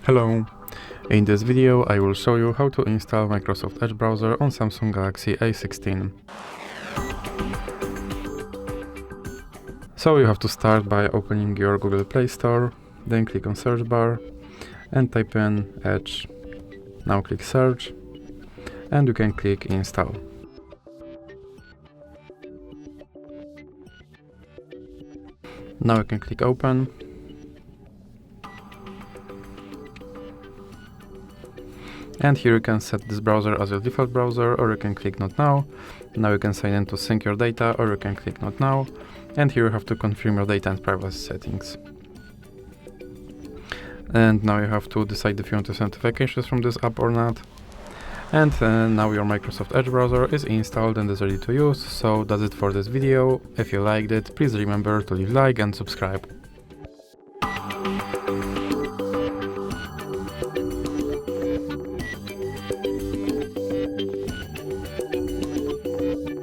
Hello! In this video I will show you how to install Microsoft Edge browser on Samsung Galaxy A16. So you have to start by opening your Google Play Store, then click on search bar and type in Edge. Now click search and you can click install. Now you can click open. And here you can set this browser as your default browser, or you can click not now. Now you can sign in to sync your data, or you can click not now. And here you have to confirm your data and privacy settings. And now you have to decide if you want to send notifications from this app or not. And now your Microsoft Edge browser is installed and is ready to use. So that's it for this video. If you liked it, please remember to leave a like and subscribe.